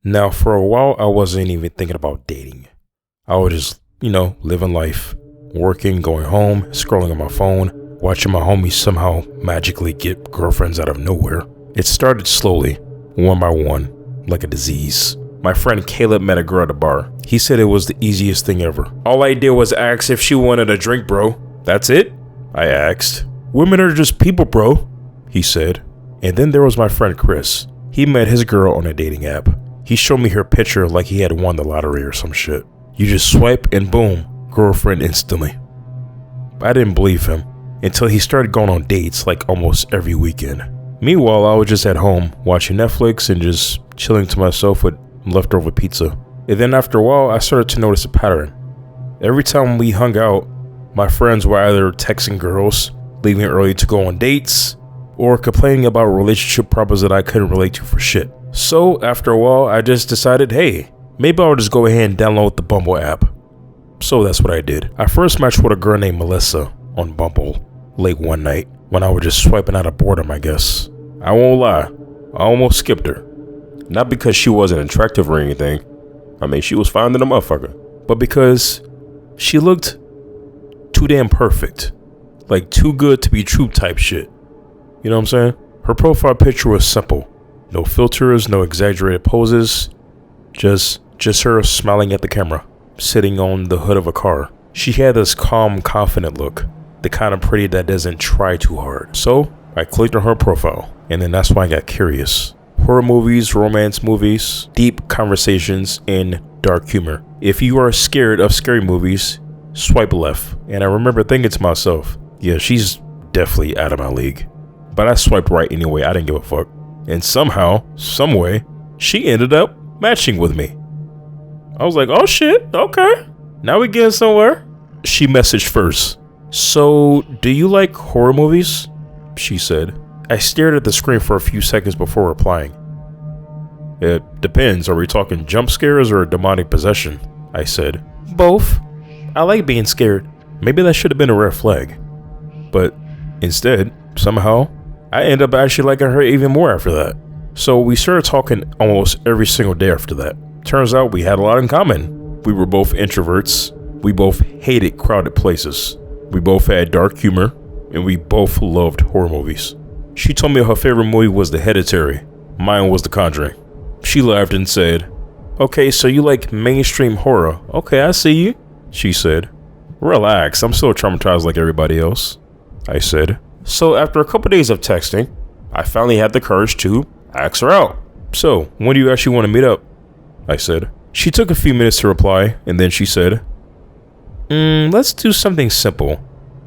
Now, for a while, I wasn't even thinking about dating. I was just, living life, working, going home, scrolling on my phone, watching my homies somehow magically get girlfriends out of nowhere. It started slowly, one by one, like a disease. My friend Caleb met a girl at a bar. He said it was the easiest thing ever. All I did was ask if she wanted a drink, bro. That's it? I asked. Women are just people, bro, he said. And then there was my friend Chris. He met his girl on a dating app. He showed me her picture like he had won the lottery or some shit. You just swipe and boom, girlfriend instantly. I didn't believe him until he started going on dates like almost every weekend. Meanwhile, I was just at home watching Netflix and just chilling to myself with leftover pizza. And then after a while, I started to notice a pattern. Every time we hung out, my friends were either texting girls, leaving early to go on dates, or complaining about relationship problems that I couldn't relate to for shit. So after a while, I just decided, hey, maybe I'll just go ahead and download the Bumble app. So that's what I did. I first matched with a girl named Melissa on Bumble late one night when I was just swiping out of boredom, I guess. I won't lie, I almost skipped her. Not because she wasn't attractive or anything. I mean, she was fine than a motherfucker. But because she looked too damn perfect. Like too good to be true type shit. You know what I'm saying? Her profile picture was simple. No filters, no exaggerated poses. Just her smiling at the camera, sitting on the hood of a car. She had this calm, confident look. The kind of pretty that doesn't try too hard. So I clicked on her profile, and then that's why I got curious. Horror movies, romance movies, deep conversations, and dark humor. If you are scared of scary movies, swipe left. And I remember thinking to myself, yeah, she's definitely out of my league. But I swiped right anyway, I didn't give a fuck. And somehow, someway, she ended up matching with me. I was like, oh shit, okay. Now we getting somewhere. She messaged first. So, do you like horror movies? She said. I stared at the screen for a few seconds before replying. It depends, are we talking jump scares or demonic possession? I said. Both. I like being scared. Maybe that should have been a red flag. But instead, somehow, I ended up actually liking her even more after that. So we started talking almost every single day after that. Turns out we had a lot in common. We were both introverts. We both hated crowded places. We both had dark humor. And we both loved horror movies. She told me her favorite movie was The Hereditary. Mine was The Conjuring. She laughed and said, okay, so you like mainstream horror. Okay, I see you. She said, relax, I'm still traumatized like everybody else. I said. So after a couple days of texting, I finally had the courage to ask her out. So, when do you actually want to meet up? I said. She took a few minutes to reply, and then she said, let's do something simple.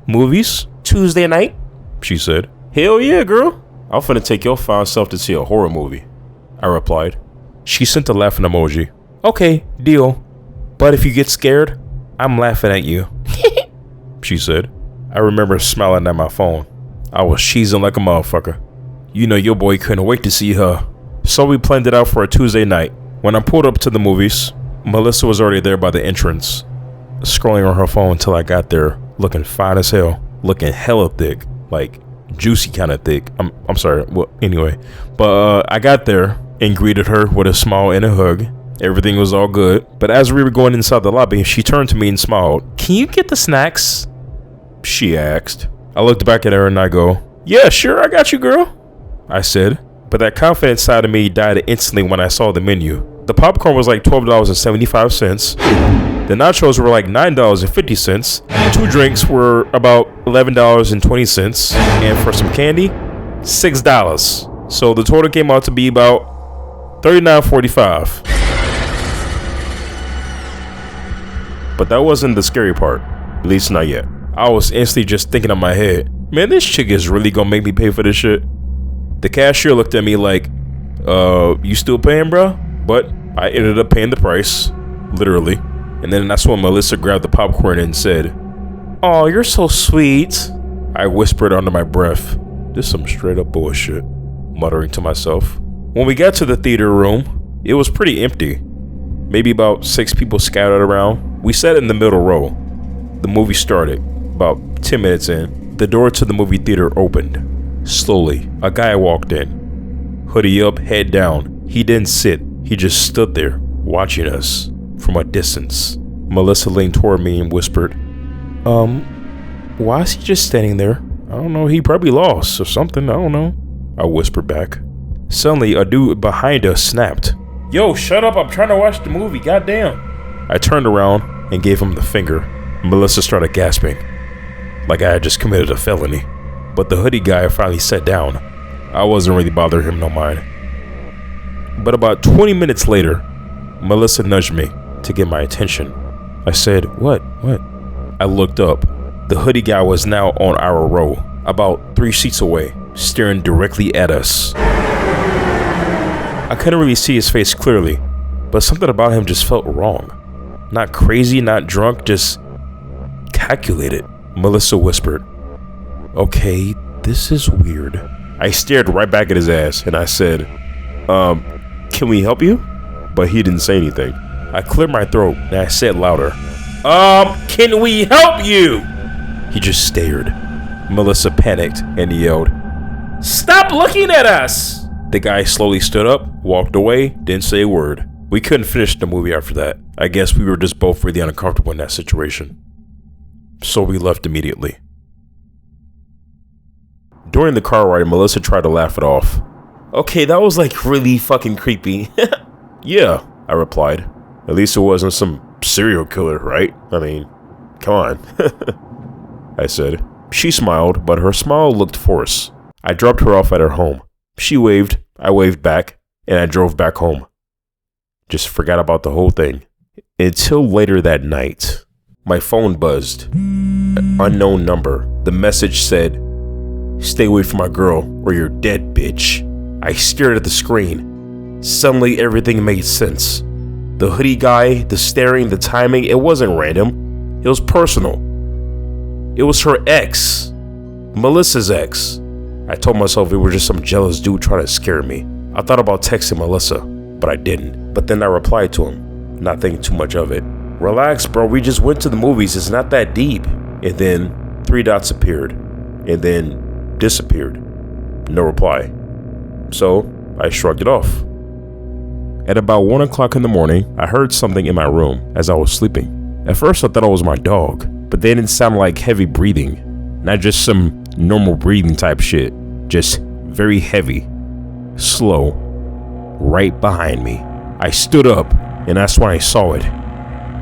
Movies? Tuesday night? She said. Hell yeah, girl. I'm finna take your fine self to see a horror movie. I replied. She sent a laughing emoji. Okay, deal. But if you get scared, I'm laughing at you. She said. I remember smiling at my phone. I was cheesing like a motherfucker. You know your boy couldn't wait to see her. So we planned it out for a Tuesday night. When I pulled up to the movies, Melissa was already there by the entrance, scrolling on her phone until I got there, looking fine as hell, looking hella thick, like juicy kind of thick. I'm sorry. Well, anyway, but I got there and greeted her with a smile and a hug. Everything was all good. But as we were going inside the lobby, she turned to me and smiled. Can you get the snacks? She asked. I looked back at her and I go, yeah, sure, I got you, girl. I said, but that confident side of me died instantly when I saw the menu. The popcorn was like $12.75. The nachos were like $9.50. 2 drinks were about $11.20. And for some candy, $6. So the total came out to be about $39.45. But that wasn't the scary part. At least not yet. I was instantly just thinking in my head, man, this chick is really gonna make me pay for this shit. The cashier looked at me like, you still paying, bro? But I ended up paying the price, literally. And then that's when Melissa grabbed the popcorn and said, oh, you're so sweet. I whispered under my breath, this is some straight up bullshit, muttering to myself. When we got to the theater room, it was pretty empty. Maybe about 6 people scattered around. We sat in the middle row. The movie started. About 10 minutes in, the door to the movie theater opened. Slowly, a guy walked in. Hoodie up, head down. He didn't sit. He just stood there, watching us from a distance. Melissa leaned toward me and whispered, why is he just standing there? I don't know, he probably lost or something, I don't know. I whispered back. Suddenly, a dude behind us snapped. Yo, shut up, I'm trying to watch the movie, goddamn. I turned around and gave him the finger. Melissa started gasping, like I had just committed a felony. But the hoodie guy finally sat down. I wasn't really bothering him no mind. But about 20 minutes later, Melissa nudged me to get my attention. I said, what? I looked up. The hoodie guy was now on our row, about 3 seats away, staring directly at us. I couldn't really see his face clearly, but something about him just felt wrong. Not crazy, not drunk, just calculated. Melissa whispered, okay, this is weird. I stared right back at his ass and I said, can we help you? But he didn't say anything. I cleared my throat and I said louder, can we help you? He just stared. Melissa panicked and yelled, stop looking at us! The guy slowly stood up, walked away, didn't say a word. We couldn't finish the movie after that. I guess we were just both really uncomfortable in that situation. So we left immediately. During the car ride, Melissa tried to laugh it off. Okay, that was like really fucking creepy. Yeah, I replied. At least it wasn't some serial killer, right? I mean, come on. I said. She smiled, but her smile looked forced. I dropped her off at her home. She waved, I waved back, and I drove back home. Just forgot about the whole thing. Until later that night, my phone buzzed. Unknown number. The message said, stay away from my girl or you're dead, bitch. I stared at the screen. Suddenly everything made sense. The hoodie guy, the staring, the timing, it wasn't random. It was personal. It was her ex. Melissa's ex. I told myself it was just some jealous dude trying to scare me. I thought about texting Melissa, but I didn't. But then I replied to him, not thinking too much of it. Relax, bro, we just went to the movies, it's not that deep. And then 3 dots appeared, and then disappeared. No reply. So I shrugged it off. At about 1 o'clock in the morning, I heard something in my room as I was sleeping. At first I thought it was my dog, but then it sounded like heavy breathing. Not just some normal breathing type shit, just very heavy, slow, right behind me. I stood up and that's when I saw it.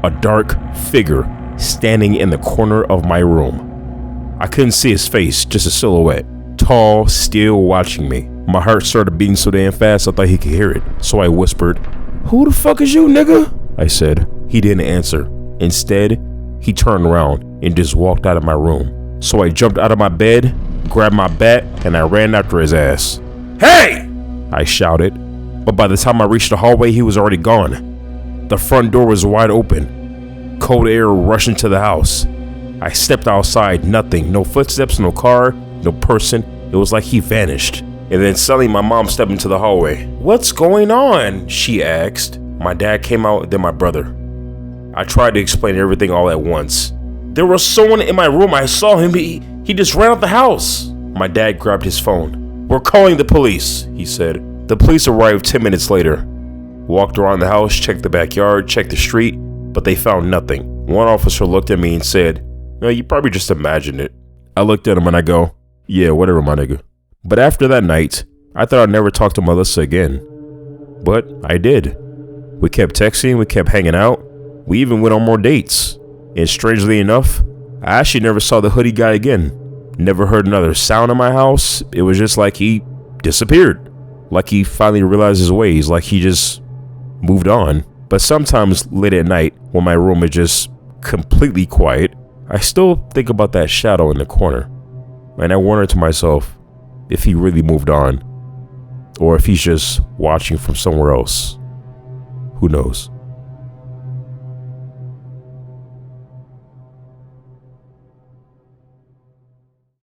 A dark figure standing in the corner of my room. I couldn't see his face, just a silhouette. Tall, still watching me. My heart started beating so damn fast I thought he could hear it. So I whispered, "Who the fuck is you, nigga?" I said. He didn't answer. Instead, he turned around and just walked out of my room. So I jumped out of my bed, grabbed my bat, and I ran after his ass. "Hey!" I shouted. But by the time I reached the hallway, he was already gone. The front door was wide open. Cold air rushed into the house. I stepped outside, nothing. No footsteps, no car, no person. It was like he vanished. And then suddenly my mom stepped into the hallway. "What's going on?" she asked. My dad came out, then my brother. I tried to explain everything all at once. "There was someone in my room. I saw him. He just ran out the house." My dad grabbed his phone. "We're calling the police," he said. The police arrived 10 minutes later. Walked around the house, checked the backyard, checked the street, but they found nothing. One officer looked at me and said, "No, you probably just imagined it." I looked at him and I go, "Yeah, whatever, my nigga." But after that night, I thought I'd never talk to Melissa again. But I did. We kept texting, we kept hanging out. We even went on more dates. And strangely enough, I actually never saw the hoodie guy again. Never heard another sound in my house. It was just like he disappeared. Like he finally realized his ways, like he just moved on. But sometimes late at night, when my room is just completely quiet, I still think about that shadow in the corner. And I wonder to myself if he really moved on, or if he's just watching from somewhere else. Who knows?